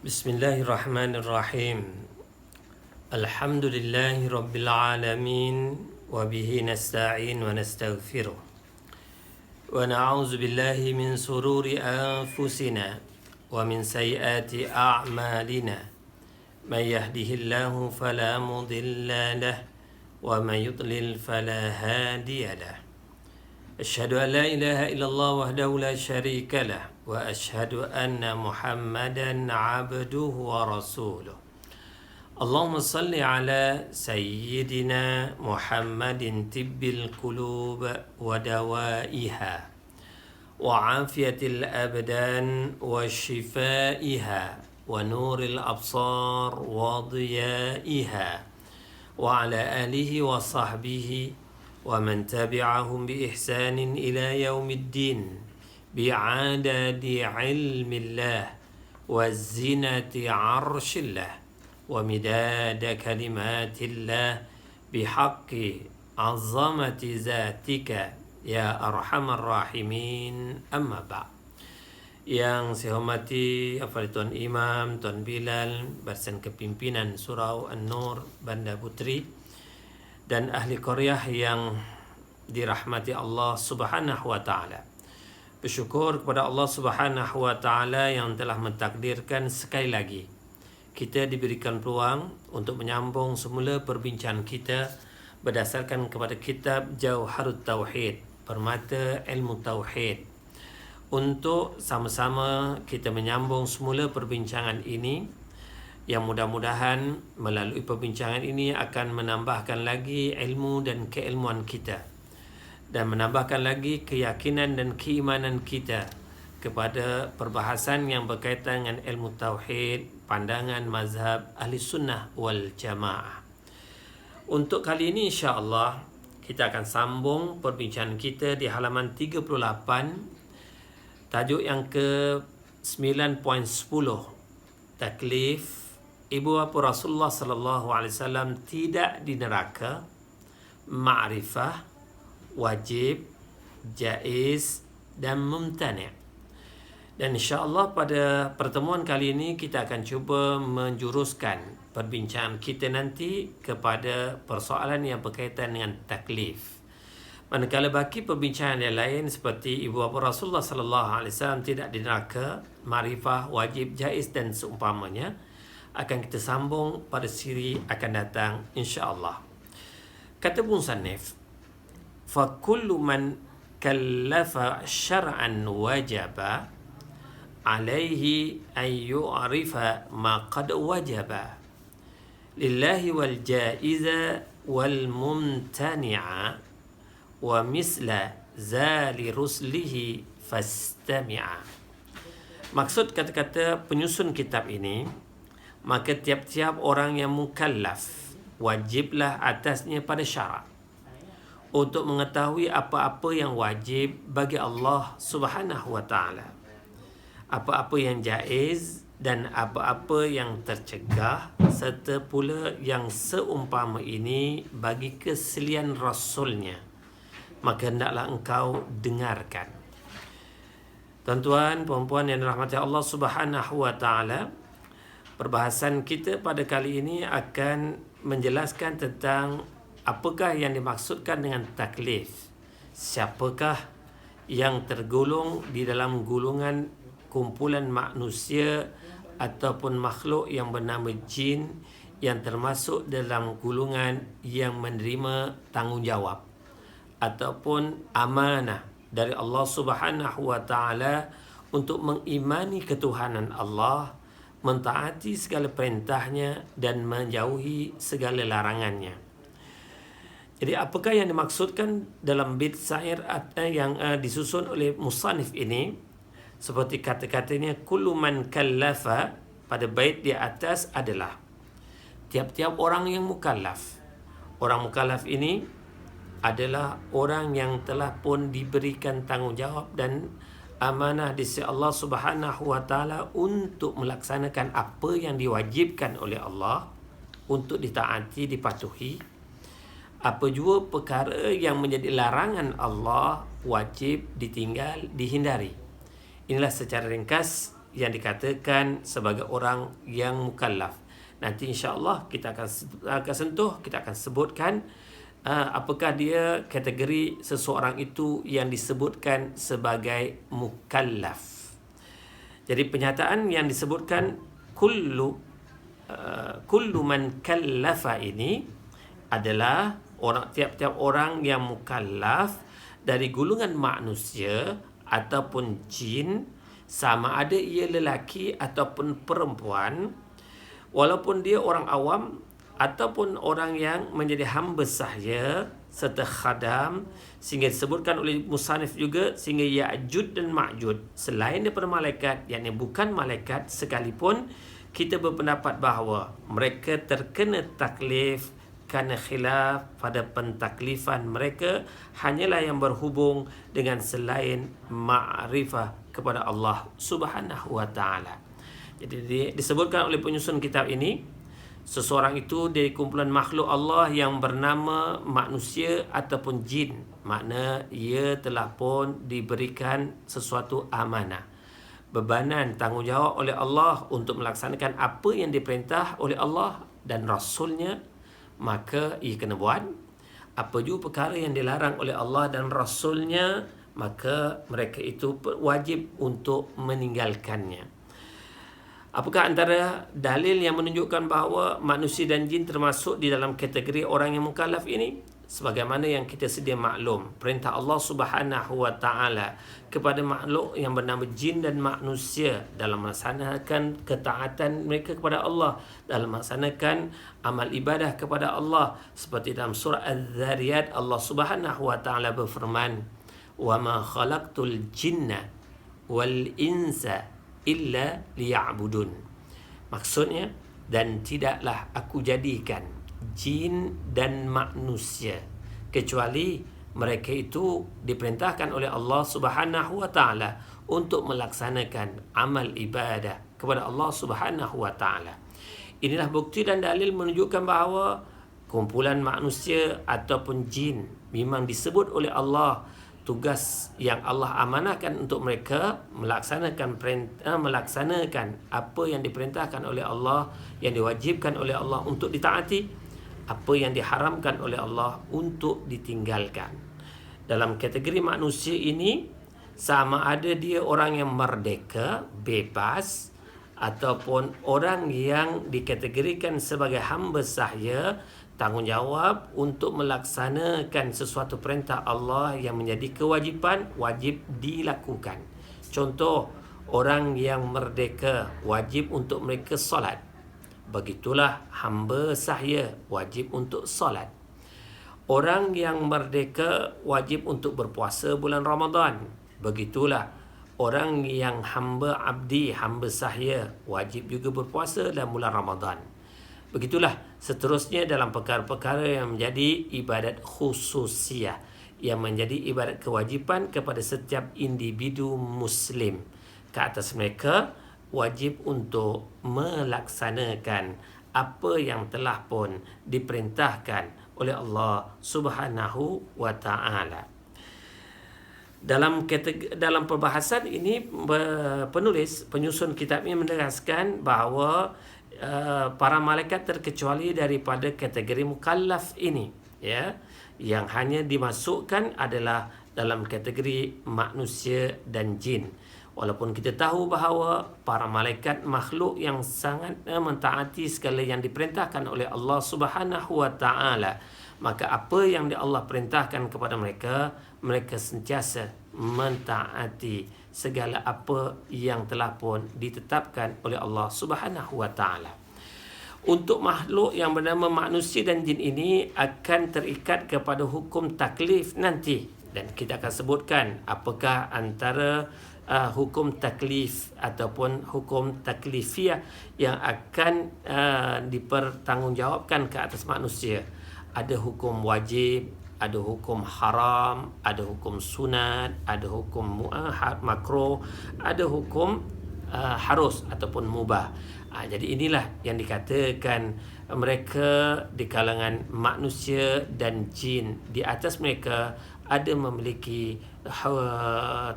Bismillahirrahmanirrahim. Alhamdulillahi rabbil alamin wa bihi nasta'in wa nastaghfiruh. Wa na'udzu billahi min sururi anfusina wa min sayyiati a'malina. May yahdihillahu fala mudilla lahu wa may yudlil fala hadiya lahu. Asyhadu an la ilaha illallah wahdahu la syarika lah wa asyhadu anna Muhammadan abduhu wa rasuluh. Allahumma salli ala sayyidina Muhammadin tibbil qulub wa dawaiha wa afiyatil abdan wa shifaiha wa nuril absar wa diyaiha wa ala alihi wa sahbihi ومن تبعهم بإحسان إلى يوم الدين بعدد علم الله وزنة عرش الله ومداد كلمات الله بحق عظمة ذاتك يا أرحم الراحمين أما بعد. Yang saya hormati Al-Fadhil Tuan Imam, Tuan Bilal, Barisan Kepimpinan Surau An-Nur Bandar Puteri, dan ahli qaryah yang dirahmati Allah Subhanahu wa taala. Bersyukur kepada Allah Subhanahu wa taala yang telah mentakdirkan sekali lagi kita diberikan peluang untuk menyambung semula perbincangan kita berdasarkan kepada kitab Jauharut Tauhid, Permata Ilmu Tauhid. Untuk sama-sama kita menyambung semula perbincangan ini, yang mudah-mudahan melalui perbincangan ini akan menambahkan lagi ilmu dan keilmuan kita dan menambahkan lagi keyakinan dan keimanan kita kepada perbahasan yang berkaitan dengan ilmu tauhid, pandangan mazhab ahli sunnah wal jamaah. Untuk kali ini insya-Allah kita akan sambung perbincangan kita di halaman 38, tajuk yang ke 9.10, taklif ibu bapa Rasulullah sallallahu alaihi wasallam tidak di neraka, ma'rifah, wajib, jaiz dan mumtani'. Dan insya-Allah pada pertemuan kali ini kita akan cuba menjuruskan perbincangan kita nanti kepada persoalan yang berkaitan dengan taklif. Manakala baki perbincangan yang lain seperti ibu bapa Rasulullah sallallahu alaihi wasallam tidak di neraka, ma'rifah, wajib, jaiz dan seumpamanya akan kita sambung pada siri akan datang insya-Allah. Kata musannif, fa kullu man kallafa syar'an wajaba alaihi an yu'rifa ma qad wajaba lillahi wal jaiza wal mumtani'a wa misla zali ruslihi fastami'a. Maksud kata-kata penyusun kitab ini, maka tiap-tiap orang yang mukallaf wajiblah atasnya pada syarak untuk mengetahui apa-apa yang wajib bagi Allah Subhanahu wa taala, apa-apa yang jaiz dan apa-apa yang tercegah, serta pula yang seumpama ini bagi keselian Rasulnya, maka hendaklah engkau dengarkan. Tuan-tuan, puan-puan yang dirahmati Allah Subhanahu wa taala, perbahasan kita pada kali ini akan menjelaskan tentang apakah yang dimaksudkan dengan taklif. Siapakah yang tergolong di dalam golongan kumpulan manusia ataupun makhluk yang bernama jin yang termasuk dalam golongan yang menerima tanggungjawab ataupun amanah dari Allah Subhanahu wa taala untuk mengimani ketuhanan Allah, mentaati segala perintahnya dan menjauhi segala larangannya. Jadi apakah yang dimaksudkan dalam bait syair yang disusun oleh musannif ini? Seperti kata-katanya, kullu man kallafa, pada bait di atas adalah tiap-tiap orang yang mukallaf. Orang mukallaf ini adalah orang yang telah pun diberikan tanggungjawab dan amanah di sisi Allah Subhanahu wa taala untuk melaksanakan apa yang diwajibkan oleh Allah untuk ditaati, dipatuhi. Apa jua perkara yang menjadi larangan Allah wajib ditinggal, dihindari. Inilah secara ringkas yang dikatakan sebagai orang yang mukallaf. Nanti insya-Allah kita akan sentuh, kita akan sebutkan apakah dia kategori seseorang itu yang disebutkan sebagai mukallaf. Jadi penyataan yang disebutkan kullu man kallafa ini adalah tiap-tiap orang yang mukallaf dari golongan manusia ataupun jin, sama ada ia lelaki ataupun perempuan, walaupun dia orang awam ataupun orang yang menjadi hamba sahaya serta khadam, sehingga disebutkan oleh musannif juga sehingga Ya'jud dan Ma'jud selain daripada malaikat, yakni bukan malaikat sekalipun, kita berpendapat bahawa mereka terkena taklif kerana khilaf pada pentaklifan mereka hanyalah yang berhubung dengan selain ma'rifah kepada Allah Subhanahu wa taala. Jadi disebutkan oleh penyusun kitab ini, seseorang itu dari kumpulan makhluk Allah yang bernama manusia ataupun jin, makna ia telah pun diberikan sesuatu amanah, bebanan, tanggungjawab oleh Allah untuk melaksanakan apa yang diperintah oleh Allah dan Rasulnya, maka ia kena buat. Apa juga perkara yang dilarang oleh Allah dan Rasulnya, maka mereka itu wajib untuk meninggalkannya. Apakah antara dalil yang menunjukkan bahawa manusia dan jin termasuk di dalam kategori orang yang mukallaf ini? Sebagaimana yang kita sedia maklum, perintah Allah Subhanahu wa taala kepada makhluk yang bernama jin dan manusia dalam melaksanakan ketaatan mereka kepada Allah, dalam melaksanakan amal ibadah kepada Allah, seperti dalam surah Az-Zariyat Allah Subhanahu wa taala berfirman, "Wa ma khalaqtul jinna wal insa illa liya'budun." Maksudnya, dan tidaklah aku jadikan jin dan manusia kecuali mereka itu diperintahkan oleh Allah Subhanahu wa taala untuk melaksanakan amal ibadah kepada Allah Subhanahu wa taala. Inilah bukti dan dalil menunjukkan bahawa kumpulan manusia ataupun jin memang disebut oleh Allah, tugas yang Allah amanahkan untuk mereka melaksanakan apa yang diperintahkan oleh Allah, yang diwajibkan oleh Allah untuk ditaati, apa yang diharamkan oleh Allah untuk ditinggalkan. Dalam kategori manusia ini, sama ada dia orang yang merdeka, bebas, ataupun orang yang dikategorikan sebagai hamba sahaya, tanggungjawab untuk melaksanakan sesuatu perintah Allah yang menjadi kewajipan, wajib dilakukan. Contoh, orang yang merdeka wajib untuk mereka solat. Begitulah hamba sahaya wajib untuk solat. Orang yang merdeka wajib untuk berpuasa bulan Ramadan. Begitulah orang yang hamba abdi, hamba sahaya wajib juga berpuasa dalam bulan Ramadan. Begitulah seterusnya dalam perkara-perkara yang menjadi ibadat khususiyah, yang menjadi ibadat kewajipan kepada setiap individu muslim. Ke atas mereka wajib untuk melaksanakan apa yang telah pun diperintahkan oleh Allah Subhanahu wa taala. Dalam perbahasan ini, penyusun kitab ini menegaskan bahawa para malaikat terkecuali daripada kategori mukallaf ini, ya, yang hanya dimasukkan adalah dalam kategori manusia dan jin. Walaupun kita tahu bahawa para malaikat makhluk yang sangat mentaati segala yang diperintahkan oleh Allah Subhanahu wa taala, maka apa yang Allah perintahkan kepada mereka, mereka sentiasa mentaati segala apa yang telah pun ditetapkan oleh Allah Subhanahu wa taala. Untuk makhluk yang bernama manusia dan jin ini akan terikat kepada hukum taklif nanti, dan kita akan sebutkan apakah antara hukum taklif ataupun hukum taklifiyah yang akan dipertanggungjawabkan ke atas manusia. Ada hukum wajib, ada hukum haram, ada hukum sunat, ada hukum makruh, ada hukum harus ataupun mubah. Jadi inilah yang dikatakan mereka di kalangan manusia dan jin, di atas mereka ada memiliki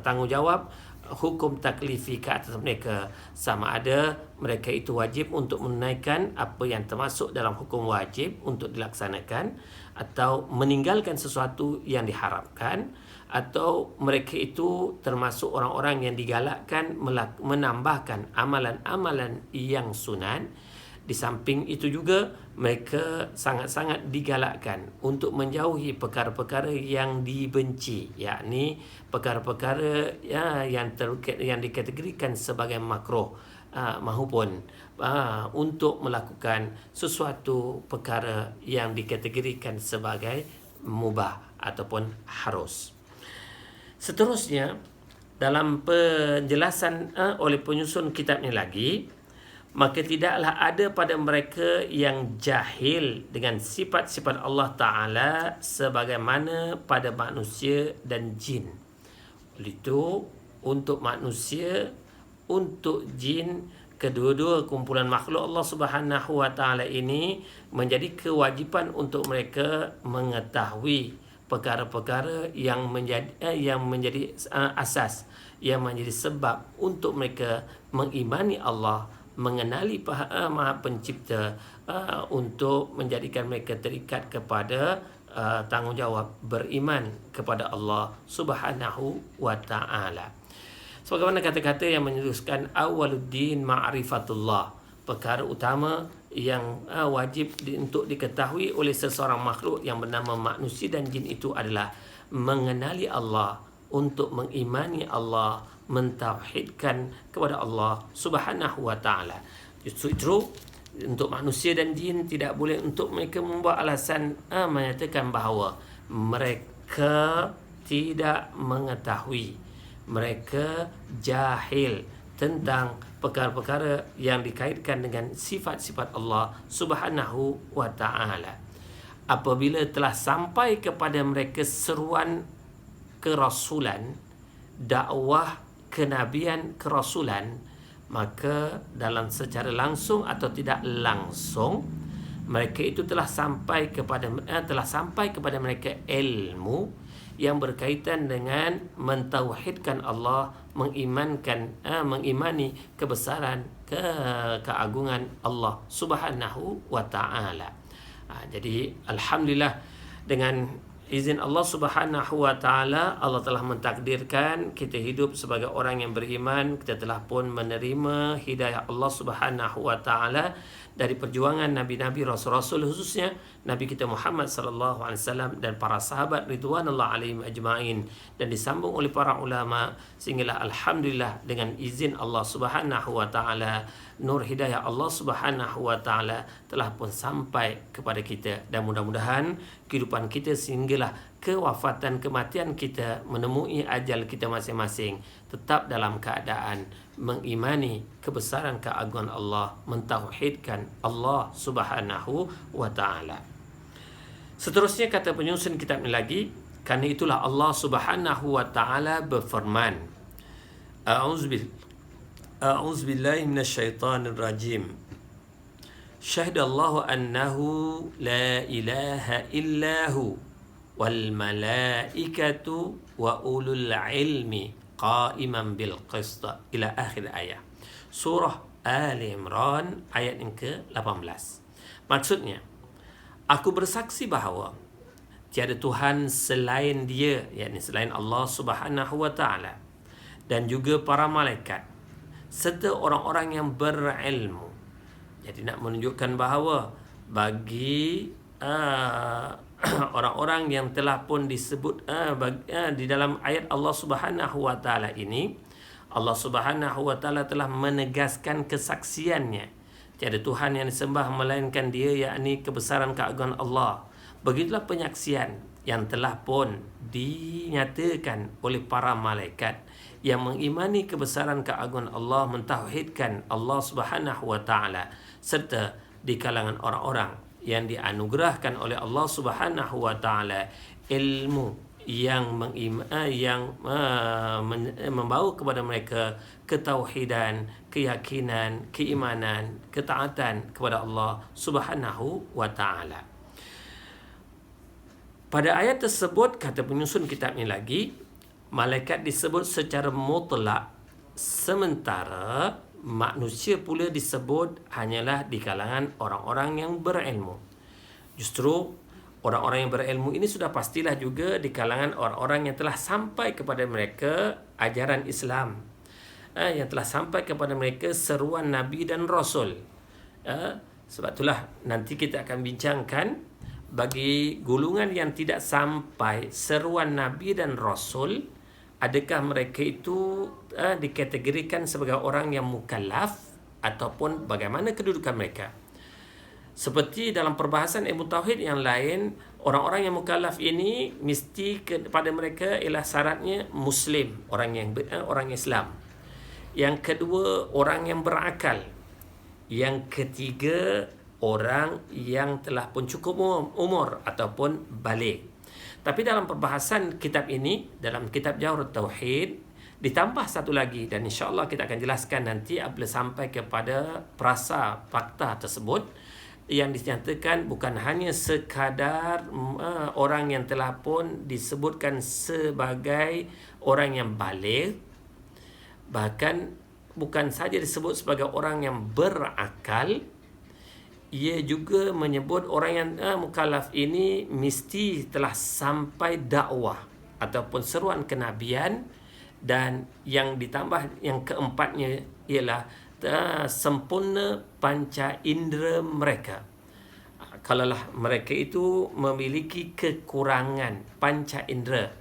tanggungjawab hukum taklifi ke atas mereka, sama ada mereka itu wajib untuk menunaikan apa yang termasuk dalam hukum wajib untuk dilaksanakan, atau meninggalkan sesuatu yang diharapkan, atau mereka itu termasuk orang-orang yang digalakkan menambahkan amalan-amalan yang sunat. Di samping itu juga mereka sangat-sangat digalakkan untuk menjauhi perkara-perkara yang dibenci, yakni perkara-perkara yang dikategorikan sebagai makruh, maupun untuk melakukan sesuatu perkara yang dikategorikan sebagai mubah ataupun harus. Seterusnya, dalam penjelasan oleh penyusun kitab ini lagi, maka tidaklah ada pada mereka yang jahil dengan sifat-sifat Allah Ta'ala sebagaimana pada manusia dan jin. Itu untuk manusia, untuk jin, kedua-dua kumpulan makhluk Allah Subhanahu Wa Ta'ala ini menjadi kewajipan untuk mereka mengetahui perkara-perkara yang menjadi asas, yang menjadi sebab untuk mereka mengimani Allah, mengenali Maha Pencipta, untuk menjadikan mereka terikat kepada tanggungjawab beriman kepada Allah Subhanahu wa Ta'ala. Sebagaimana kata-kata yang menyebutkan awaluddin ma'rifatullah, perkara utama yang wajib untuk diketahui oleh seseorang makhluk yang bernama manusia dan jin itu adalah mengenali Allah, untuk mengimani Allah, mentauhidkan kepada Allah Subhanahu wa Ta'ala. Justru untuk manusia dan jin tidak boleh untuk mereka membuat alasan menyatakan bahawa mereka tidak mengetahui, mereka jahil tentang perkara-perkara yang dikaitkan dengan sifat-sifat Allah Subhanahu wa Ta'ala. Apabila telah sampai kepada mereka seruan kerasulan, dakwah kenabian kerasulan, maka dalam secara langsung atau tidak langsung mereka itu telah sampai kepada mereka ilmu yang berkaitan dengan mentauhidkan Allah, mengimani kebesaran, keagungan Allah Subhanahu wa Ta'ala. Jadi alhamdulillah, dengan izin Allah Subhanahu wa Ta'ala, Allah telah mentakdirkan kita hidup sebagai orang yang beriman. Kita telah pun menerima hidayah Allah Subhanahu wa Ta'ala dari perjuangan nabi-nabi, rasul-rasul, khususnya Nabi kita Muhammad sallallahu alaihi wasallam dan para sahabat ridwanullah alaihim ajma'in, dan disambung oleh para ulama, sehinggalah alhamdulillah dengan izin Allah Subhanahu wa Ta'ala, nur hidayah Allah Subhanahu wa Ta'ala telah pun sampai kepada kita, dan mudah-mudahan kehidupan kita sehinggalah kewafatan, kematian kita, menemui ajal kita masing-masing tetap dalam keadaan mengimani kebesaran keagungan Allah, mentauhidkan Allah Subhanahu wa Ta'ala. Seterusnya kata penyusun kitab ini lagi, kerana itulah Allah Subhanahu wa Ta'ala berfirman, A'udzubillahi minasyaitanir rajim. Syahidallahu annahu la ilaha illahu wal malaikatu wa ulul ilmi qa'iman bil qist, ila akhir ayat. Surah Ali Imran ayat yang ke-18. Maksudnya, aku bersaksi bahawa tiada Tuhan selain Dia, yakni selain Allah Subhanahu wa Ta'ala, dan juga para malaikat serta orang-orang yang berilmu. Jadi nak menunjukkan bahawa bagi orang-orang yang telah pun disebut di dalam ayat Allah Subhanahu wa Ta'ala ini, Allah Subhanahu wa Ta'ala telah menegaskan kesaksiannya, tiada Tuhan yang disembah melainkan Dia, yakni kebesaran keagungan Allah. Begitulah penyaksian yang telah pun dinyatakan oleh para malaikat yang mengimani kebesaran keagungan Allah, mentauhidkan Allah Subhanahu wa Ta'ala, serta di kalangan orang-orang yang dianugerahkan oleh Allah Subhanahu wa Ta'ala ilmu yang membawa kepada mereka ketauhidan, keyakinan, keimanan, ketaatan kepada Allah Subhanahu wa Ta'ala. Pada ayat tersebut, kata penyusun kitab ini lagi, malaikat disebut secara mutlak sementara manusia pula disebut hanyalah di kalangan orang-orang yang berilmu. Justru orang-orang yang berilmu ini sudah pastilah juga di kalangan orang-orang yang telah sampai kepada mereka ajaran Islam, yang telah sampai kepada mereka seruan Nabi dan Rasul. Sebab itulah nanti kita akan bincangkan bagi golongan yang tidak sampai seruan Nabi dan Rasul, adakah mereka itu dikategorikan sebagai orang yang mukallaf ataupun bagaimana kedudukan mereka. Seperti dalam perbahasan ilmu tauhid yang lain, orang-orang yang mukallaf ini mesti kepada mereka ialah syaratnya Muslim, orang Islam. Yang kedua, orang yang berakal. Yang ketiga, orang yang telah pun cukup umur ataupun balik. Tapi dalam perbahasan kitab ini, dalam kitab Jawharut Tauhid, ditambah satu lagi, dan insya-Allah kita akan jelaskan nanti apabila sampai kepada perasa fakta tersebut, yang dinyatakan bukan hanya sekadar orang yang telah pun disebutkan sebagai orang yang baligh, bahkan bukan saja disebut sebagai orang yang berakal, ia juga menyebut orang yang mukallaf ini mesti telah sampai dakwah ataupun seruan kenabian, dan yang ditambah yang keempatnya ialah sempurna panca indera mereka. Kalaulah mereka itu memiliki kekurangan panca indera,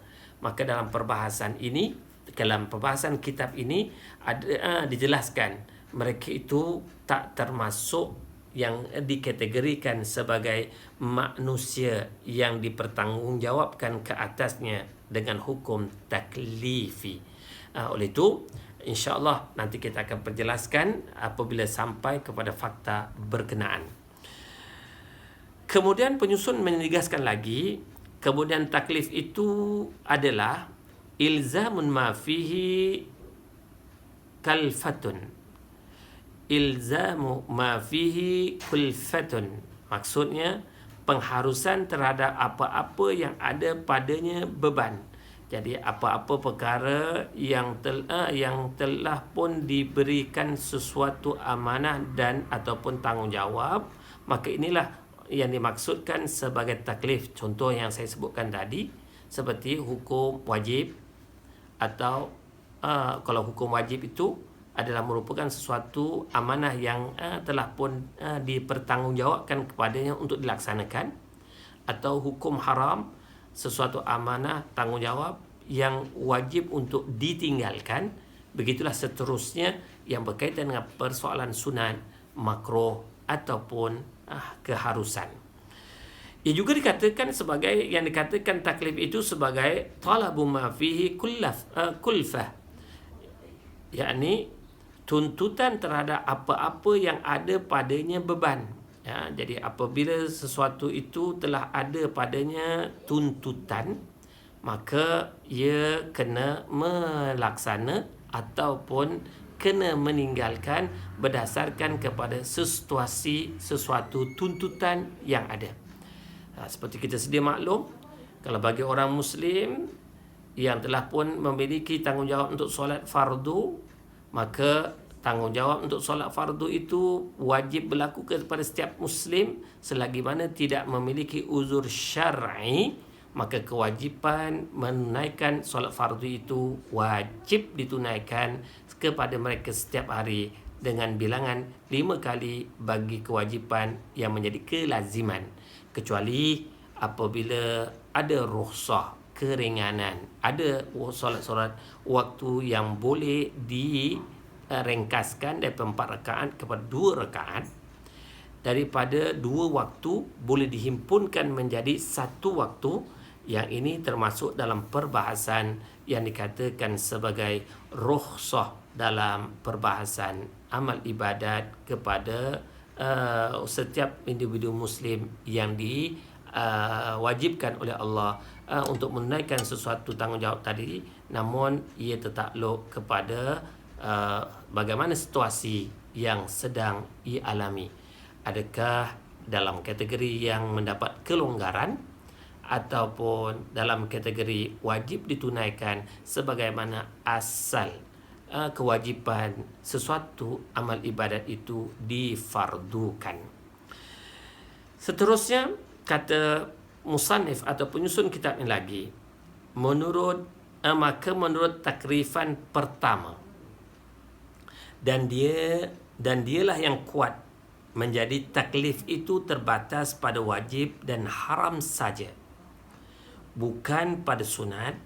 maka dalam perbahasan ini, dalam perbahasan kitab ini ada dijelaskan mereka itu tak termasuk yang dikategorikan sebagai manusia yang dipertanggungjawabkan ke atasnya dengan hukum taklifi. Oleh itu, insya-Allah nanti kita akan perjelaskan apabila sampai kepada fakta berkenaan. Kemudian penyusun menegaskan lagi, kemudian taklif itu adalah ilzamun ma fihi kalfatun. Ilzamu ma fihi kulfatun, maksudnya pengharusan terhadap apa-apa yang ada padanya beban. Jadi apa-apa perkara yang telah pun diberikan sesuatu amanah dan ataupun tanggungjawab, maka inilah yang dimaksudkan sebagai taklif. Contoh yang saya sebutkan tadi, seperti hukum wajib, atau kalau hukum wajib itu adalah merupakan sesuatu amanah yang telah pun dipertanggungjawabkan kepadanya untuk dilaksanakan, atau hukum haram, sesuatu amanah tanggungjawab yang wajib untuk ditinggalkan. Begitulah seterusnya yang berkaitan dengan persoalan sunat, makruh ataupun keharusan. Ia juga dikatakan sebagai, yang dikatakan taklif itu sebagai talabu ma fihi kulfah, yakni tuntutan terhadap apa-apa yang ada padanya beban. Jadi apabila sesuatu itu telah ada padanya tuntutan, maka ia kena melaksana ataupun kena meninggalkan berdasarkan kepada sesuatu tuntutan yang ada. Seperti kita sedia maklum, kalau bagi orang Muslim yang telah pun memiliki tanggungjawab untuk solat fardu, maka tanggungjawab untuk solat fardu itu wajib berlaku kepada setiap Muslim selagi mana tidak memiliki uzur syar'i, maka kewajipan menunaikan solat fardu itu wajib ditunaikan kepada mereka setiap hari dengan bilangan 5 kali bagi kewajipan yang menjadi kelaziman, kecuali apabila ada rukhsah, keringanan, ada solat-solat waktu yang boleh ringkaskan daripada 4 rakaat kepada 2 rakaat, daripada 2 waktu boleh dihimpunkan menjadi 1 waktu. Yang ini termasuk dalam perbahasan yang dikatakan sebagai rukhsah dalam perbahasan amal ibadat kepada setiap individu Muslim yang diwajibkan oleh Allah untuk menunaikan sesuatu tanggungjawab tadi, namun ia tertakluk kepada bagaimana situasi yang sedang ia alami. Adakah dalam kategori yang mendapat kelonggaran ataupun dalam kategori wajib ditunaikan sebagaimana asal kewajipan sesuatu amal ibadat itu difardukan. Seterusnya, kata musannif atau penyusun kitab ini lagi, menurut takrifan pertama, dan dialah yang kuat, menjadi taklif itu terbatas pada wajib dan haram saja, bukan pada sunat,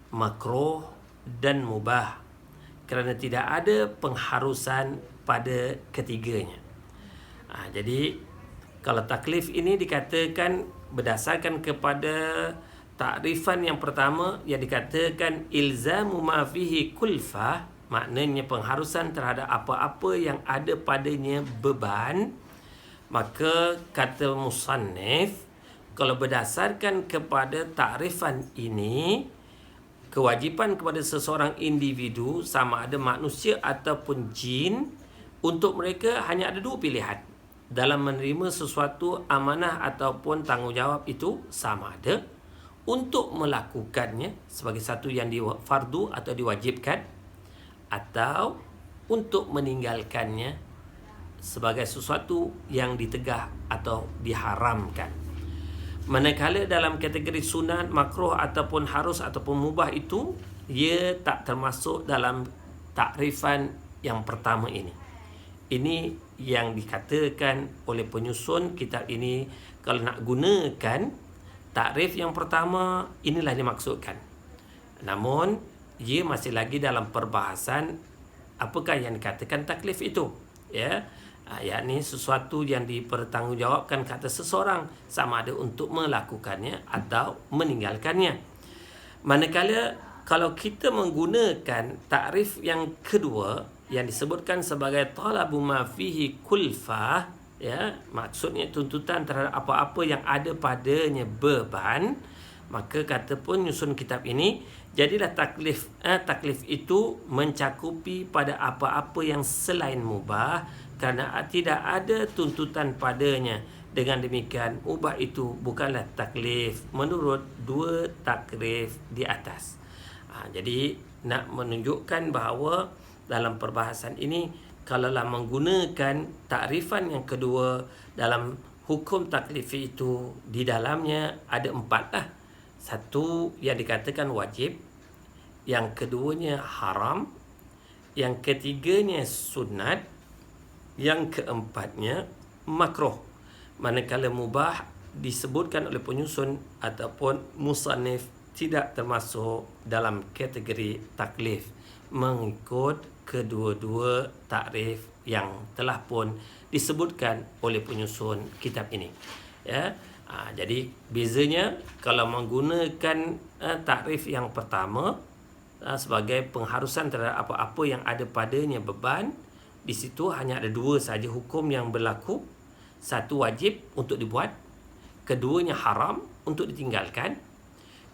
makruh dan mubah, kerana tidak ada pengharusan pada ketiganya. Jadi kalau taklif ini dikatakan berdasarkan kepada takrifan yang pertama, yang dikatakan ilzamu ma fihi kulfah, maknanya pengharusan terhadap apa-apa yang ada padanya beban. Maka kata musannif, kalau berdasarkan kepada takrifan ini, kewajipan kepada seseorang individu, sama ada manusia ataupun jin, untuk mereka hanya ada dua pilihan dalam menerima sesuatu amanah ataupun tanggungjawab itu, sama ada untuk melakukannya sebagai satu yang fardu atau diwajibkan, atau untuk meninggalkannya sebagai sesuatu yang ditegah atau diharamkan. Manakala dalam kategori sunat, makruh ataupun harus ataupun mubah itu, ia tak termasuk dalam takrifan yang pertama ini. Ini yang dikatakan oleh penyusun kitab ini, kalau nak gunakan takrif yang pertama, inilah dimaksudkan. Namun ia masih lagi dalam perbahasan apakah yang dikatakan taklif itu, ya, yakni sesuatu yang dipertanggungjawabkan ke atas seseorang, sama ada untuk melakukannya atau meninggalkannya. Manakala kalau kita menggunakan takrif yang kedua yang disebutkan sebagai talabu ma fihi kulfah, ya, maksudnya tuntutan terhadap apa-apa yang ada padanya beban, maka kata penyusun kitab ini, jadilah taklif itu mencakupi pada apa-apa yang selain mubah, kerana tidak ada tuntutan padanya. Dengan demikian, mubah itu bukanlah taklif menurut dua takrif di atas. Jadi nak menunjukkan bahawa dalam perbahasan ini, kalaulah menggunakan takrifan yang kedua dalam hukum taklif itu, di dalamnya ada 4 lah. Satu yang dikatakan wajib, yang keduanya haram, yang ketiganya sunat, yang keempatnya makruh. Manakala mubah disebutkan oleh penyusun ataupun musannif tidak termasuk dalam kategori taklif, mengikut kedua-dua takrif yang telah pun disebutkan oleh penyusun kitab ini, ya. Jadi bezanya, kalau menggunakan takrif yang pertama sebagai pengharusan terhadap apa-apa yang ada padanya beban, di situ hanya ada dua saja hukum yang berlaku. Satu wajib untuk dibuat, keduanya haram untuk ditinggalkan.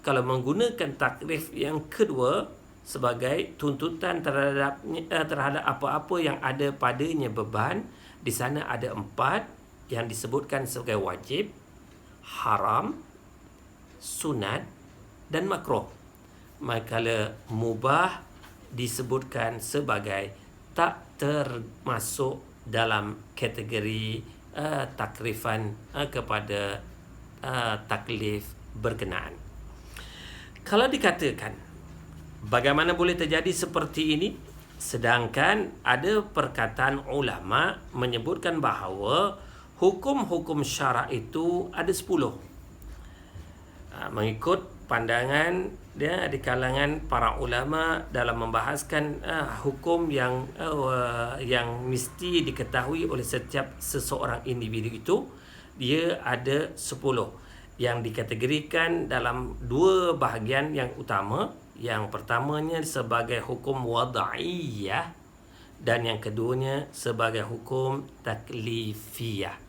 Kalau menggunakan takrif yang kedua sebagai tuntutan terhadap apa-apa yang ada padanya beban, di sana ada 4 yang disebutkan sebagai wajib, haram, sunat dan makruh. Manakala mubah disebutkan sebagai tak termasuk dalam kategori takrifan kepada taklif berkenaan. Kalau dikatakan bagaimana boleh terjadi seperti ini, sedangkan ada perkataan ulama menyebutkan bahawa hukum-hukum syarak itu ada 10. Mengikut pandangan dia di kalangan para ulama dalam membahaskan hukum yang mesti diketahui oleh setiap seseorang individu itu, dia ada 10 yang dikategorikan dalam 2 bahagian yang utama. Yang pertamanya sebagai hukum wada'iyah dan yang keduanya sebagai hukum taklifiyah.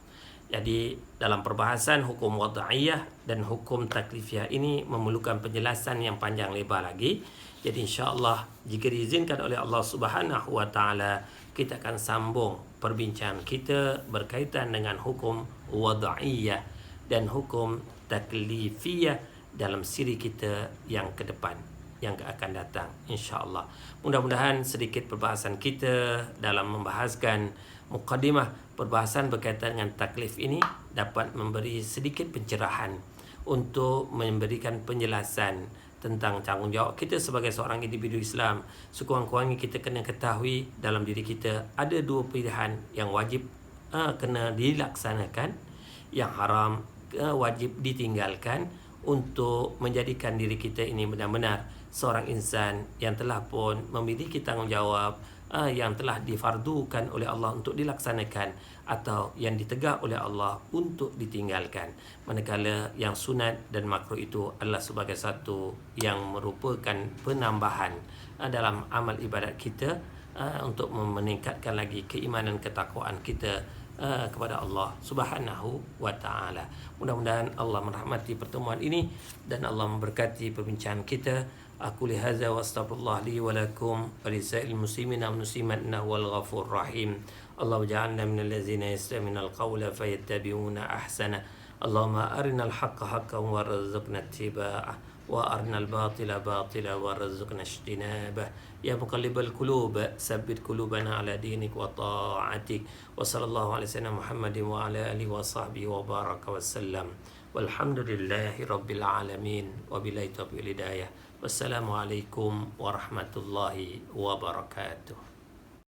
Jadi dalam perbahasan hukum wada'iyah dan hukum taklifiyah ini memerlukan penjelasan yang panjang lebar lagi. Jadi insya-Allah jika diizinkan oleh Allah Subhanahu wa taala, kita akan sambung perbincangan kita berkaitan dengan hukum wada'iyah dan hukum taklifiyah dalam siri kita yang ke depan. yang akan datang, insya-Allah. Mudah-mudahan sedikit perbahasan kita dalam membahaskan mukadimah perbahasan berkaitan dengan taklif ini dapat memberi sedikit pencerahan untuk memberikan penjelasan tentang tanggungjawab kita sebagai seorang individu Islam. Sekurang-kurangnya kita kena ketahui dalam diri kita ada dua pilihan yang wajib kena dilaksanakan, yang haram wajib ditinggalkan, untuk menjadikan diri kita ini benar-benar seorang insan yang telah pun memiliki tanggungjawab yang telah difardukan oleh Allah untuk dilaksanakan atau yang ditegak oleh Allah untuk ditinggalkan. Manakala yang sunat dan makruh itu adalah sebagai satu yang merupakan penambahan dalam amal ibadat kita untuk meningkatkan lagi keimanan ketakwaan kita kepada Allah Subhanahu wa taala. Mudah-mudahan Allah merahmati pertemuan ini dan Allah memberkati perbincangan kita. Aku lihaza wa astaghfirullah li wa lakum wa lisa'il muslimin wal muslimat innahu wal ghafur rahim. Allah ja'alna minal ladzina yastami'una al-qawla fayattabi'una ahsana. Allahumma arinal haqqa haqqan warzuqna ittiba'ah وأرنا الباطل باطلا وارزقنا اجتنابه يا مقلب القلوب ثبت قلوبنا على دينك وطاعتك وصلى الله على سيدنا محمد وعلى آله وصحبه وبارك وسلم والحمد لله رب العالمين وبالله التوفيق والهداية والسلام عليكم ورحمة الله وبركاته.